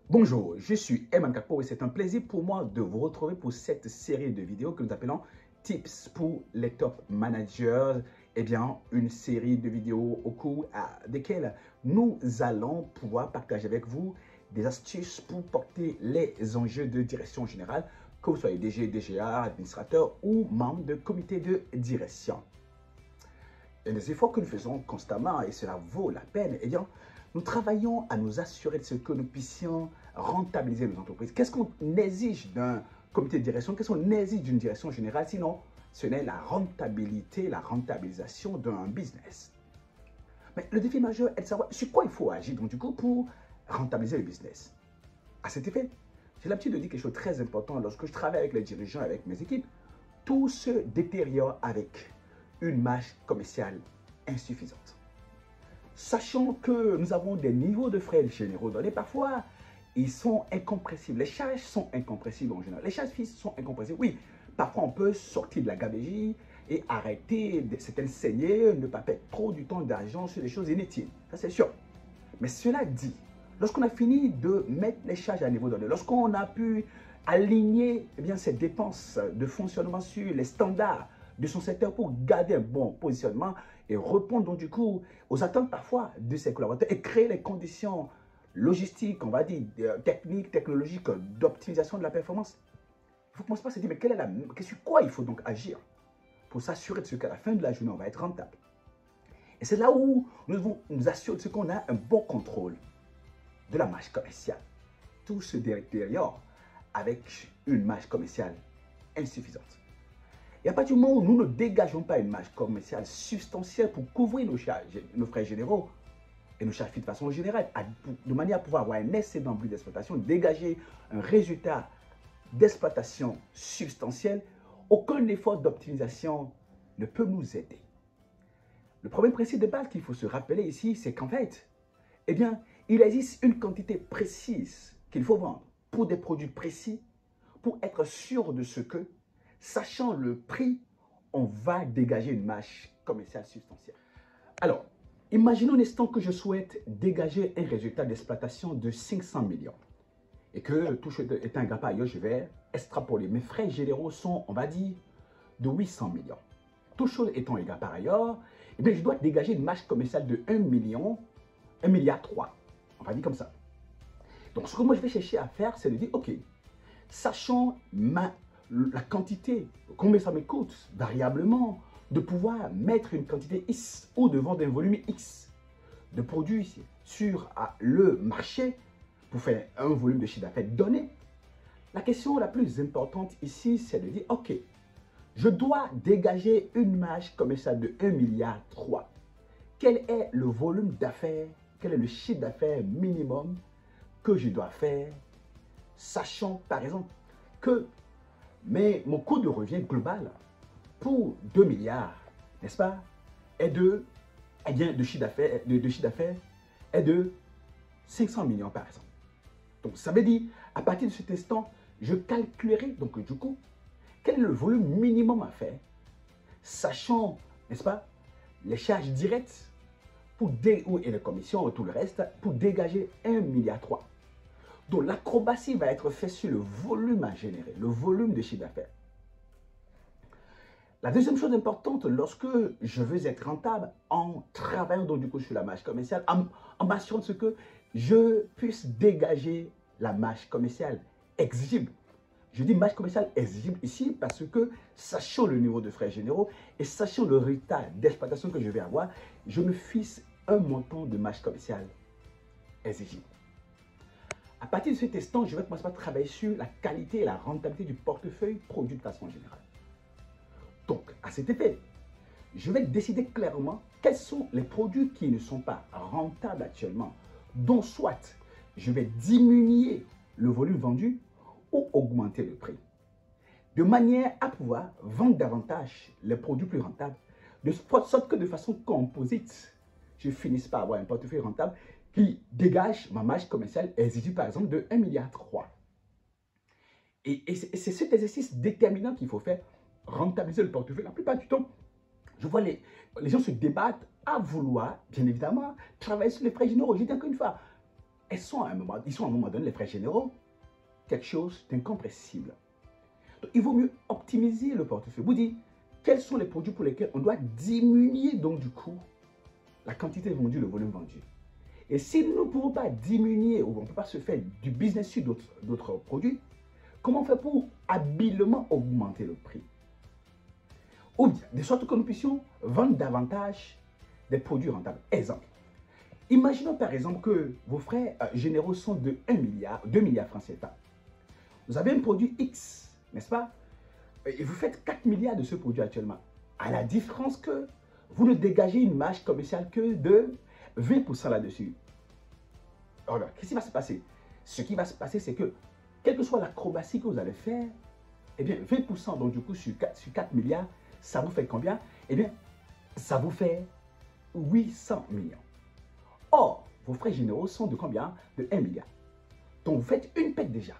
Bonjour, je suis Eman Kakpo et c'est un plaisir pour moi de vous retrouver pour cette série de vidéos que nous appelons Tips pour les top managers. Eh bien, une série de vidéos au cours desquelles nous allons pouvoir partager avec vous des astuces pour porter les enjeux de direction générale, que vous soyez DG, DGA, administrateur ou membre de comité de direction. Et les efforts que nous faisons constamment, et cela vaut la peine, eh bien, nous travaillons à nous assurer de ce que nous puissions rentabiliser nos entreprises. Qu'est-ce qu'on exige d'un comité de direction? Qu'est-ce qu'on exige d'une direction générale? Sinon, ce n'est la rentabilité, la rentabilisation d'un business. Mais le défi majeur est de savoir sur quoi il faut agir donc, du coup, pour rentabiliser le business. À cet effet, j'ai l'habitude de dire quelque chose de très important lorsque je travaille avec les dirigeants, avec mes équipes. Tout se détériore avec une marge commerciale insuffisante. Sachant que nous avons des niveaux de frais généraux donnés, parfois, ils sont incompressibles. Les charges sont incompressibles en général. Les charges fixes sont incompressibles. Oui, parfois on peut sortir de la gabegie et arrêter certaines saignées, ne pas perdre trop du temps d'argent sur des choses inutiles. Ça, c'est sûr. Mais cela dit, lorsqu'on a fini de mettre les charges à niveau donné, lorsqu'on a pu aligner ces dépenses de fonctionnement sur les standards de son secteur pour garder un bon positionnement et répondre donc du coup aux attentes parfois de ses collaborateurs et créer les conditions logistiques, on va dire, techniques, technologiques d'optimisation de la performance. Il faut commencer par se dire, mais sur quoi il faut donc agir pour s'assurer de ce qu'à la fin de la journée, on va être rentable. Et c'est là où nous devons nous assurer de ce qu'on a un bon contrôle de la marge commerciale. Tout se détériore avec une marge commerciale insuffisante. Et à partir du moment où nous ne dégageons pas une marge commerciale substantielle pour couvrir nos frais généraux et nos charges de façon générale, de manière à pouvoir avoir un excédent brut d'exploitation, dégager un résultat d'exploitation substantiel, aucun effort d'optimisation ne peut nous aider. Le premier principe de base qu'il faut se rappeler ici, c'est qu'en fait, eh bien, il existe une quantité précise qu'il faut vendre pour des produits précis, pour être sûr de ce que, sachant le prix, on va dégager une marge commerciale substantielle. Alors, imaginons un instant que je souhaite dégager un résultat d'exploitation de 500 millions et que tout étant égal par ailleurs, je vais extrapoler. Mes frais généraux sont, on va dire, de 800 millions. Tout chose étant égal par ailleurs, eh bien, je dois dégager une marge commerciale de 1 million, 1,3 milliard. On va dire comme ça. Donc, ce que moi je vais chercher à faire, c'est de dire, ok, sachant la quantité, combien ça me coûte variablement, de pouvoir mettre une quantité X ou de vendre un volume X de produits sur le marché pour faire un volume de chiffre d'affaires donné. La question la plus importante ici, c'est de dire, ok, je dois dégager une marge commerciale de 1,3 milliard. Quel est le volume d'affaires, quel est le chiffre d'affaires minimum que je dois faire, sachant par exemple que mon coût de revient global pour 2 milliards, n'est-ce pas, est de chiffre d'affaires est de 500 millions par exemple. Donc ça veut dire, à partir de cet instant, je calculerai donc du coup, quel est le volume minimum à faire, sachant, n'est-ce pas, les charges directes et les commissions et tout le reste, pour dégager 1,3 milliard. Donc l'acrobatie va être faite sur le volume à générer, le volume de chiffre d'affaires. La deuxième chose importante, lorsque je veux être rentable, en travaillant donc du coup sur la marge commerciale, en m'assurant de ce que je puisse dégager la marge commerciale exigible. Je dis marge commerciale exigible ici parce que, sachant le niveau de frais généraux et sachant le résultat d'exploitation que je vais avoir, je me fixe un montant de marge commerciale exigible. À partir de cet instant, je vais commencer par travailler sur la qualité et la rentabilité du portefeuille produit de façon générale. Donc, à cet effet, je vais décider clairement quels sont les produits qui ne sont pas rentables actuellement, dont soit je vais diminuer le volume vendu ou augmenter le prix, de manière à pouvoir vendre davantage les produits plus rentables, de sorte que de façon composite, je finisse par avoir un portefeuille rentable qui dégage ma marge commerciale exigible par exemple de 1,3 milliard. Et c'est cet exercice déterminant qu'il faut faire, rentabiliser le portefeuille. La plupart du temps, je vois les gens se débattent à vouloir, bien évidemment, travailler sur les frais généraux. Je dis encore une fois, ils sont à un moment donné, les frais généraux, quelque chose d'incompressible. Donc, il vaut mieux optimiser le portefeuille. Vous dites, quels sont les produits pour lesquels on doit diminuer donc du coup la quantité vendue, le volume vendu. Et si nous ne pouvons pas diminuer ou on ne peut pas se faire du business sur d'autres produits, comment faire pour habilement augmenter le prix? Ou bien, de sorte que nous puissions vendre davantage des produits rentables. Exemple, imaginons par exemple que vos frais généraux sont de 1 milliard, 2 milliards francs CFA. Vous avez un produit X, n'est-ce pas? Et vous faites 4 milliards de ce produit actuellement. À la différence que vous ne dégagez une marge commerciale que de 20% là-dessus. Alors, qu'est-ce qui va se passer? Ce qui va se passer, c'est que, quelle que soit l'acrobatie que vous allez faire, eh bien, 20% donc du coup sur 4 milliards, ça vous fait combien? Eh bien, ça vous fait 800 millions. Or, vos frais généraux sont de combien? De 1 milliard. Donc, vous faites une pète déjà.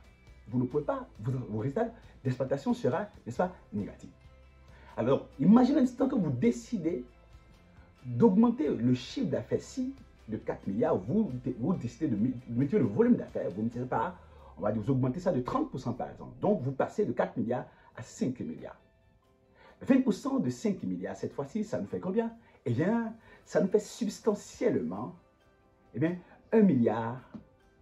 Vous ne pouvez pas, vos résultats d'exploitation sera, n'est-ce pas, négatif. Alors, imaginez un instant que vous décidez d'augmenter le chiffre d'affaires. Si de 4 milliards, vous décidez de multiplier le volume d'affaires, vous ne tirez pas, on va dire, vous augmentez ça de 30% par exemple. Donc, vous passez de 4 milliards à 5 milliards. 20% de 5 milliards, cette fois-ci, ça nous fait combien? Eh bien, ça nous fait substantiellement, eh bien, 1 milliard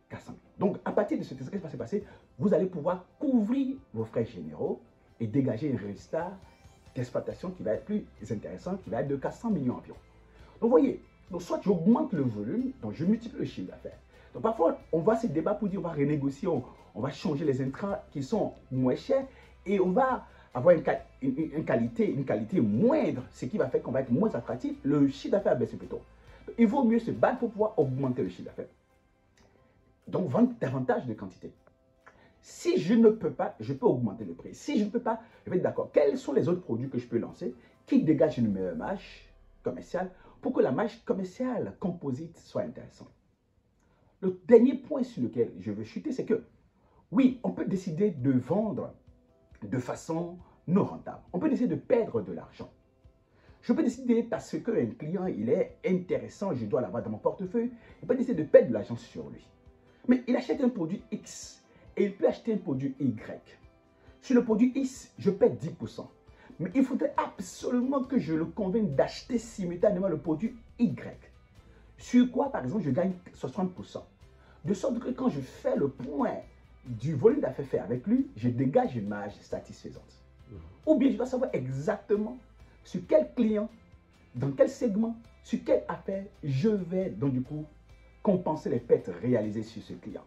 400 000. Donc, à partir de ce qui va se passer, vous allez pouvoir couvrir vos frais généraux et dégager un résultat d'exploitation qui va être plus intéressant, qui va être de 400 millions environ. Donc, vous voyez, donc soit j'augmente le volume, donc je multiplie le chiffre d'affaires. Donc, parfois, on va se débattre pour dire, on va renégocier, on va changer les intrants qui sont moins chers et on va avoir une qualité moindre, ce qui va faire qu'on va être moins attractif. Le chiffre d'affaires baisse plutôt. Donc, il vaut mieux se battre pour pouvoir augmenter le chiffre d'affaires. Donc, vendre davantage de quantité. Si je ne peux pas, je peux augmenter le prix. Si je ne peux pas, je vais être d'accord. Quels sont les autres produits que je peux lancer qui dégagent une meilleure marge commerciale pour que la marge commerciale composite soit intéressante? Le dernier point sur lequel je veux chuter, c'est que oui, on peut décider de vendre de façon non rentable. On peut décider de perdre de l'argent. Je peux décider parce qu'un client, il est intéressant, je dois l'avoir dans mon portefeuille. Il peut décider de perdre de l'argent sur lui. Mais il achète un produit X et il peut acheter un produit Y. Sur le produit X, je paie 10%. Mais il faudrait absolument que je le convainque d'acheter simultanément le produit Y. Sur quoi, par exemple, je gagne 60%. De sorte que quand je fais le point du volume d'affaires fait avec lui, je dégage une marge satisfaisante. Ou bien je dois savoir exactement sur quel client, dans quel segment, sur quelle affaire je vais donc du coup compenser les pertes réalisées sur ce client.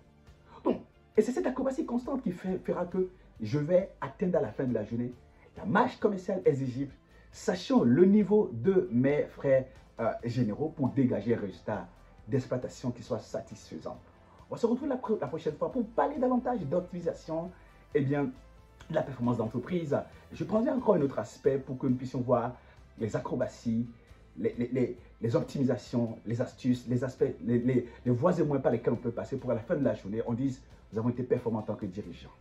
Donc, et c'est cette acrobatie constante qui fera que je vais atteindre à la fin de la journée la marge commerciale exigible, sachant le niveau de mes frais généraux pour dégager un résultat d'exploitation qui soit satisfaisant. On va se retrouver la prochaine fois pour parler davantage d'optimisation et bien de la performance d'entreprise. Je prendrai encore un autre aspect pour que nous puissions voir les acrobaties, les optimisations, les astuces, les aspects, les voies et moyens par lesquels on peut passer pour à la fin de la journée, on dise nous avons été performants en tant que dirigeants.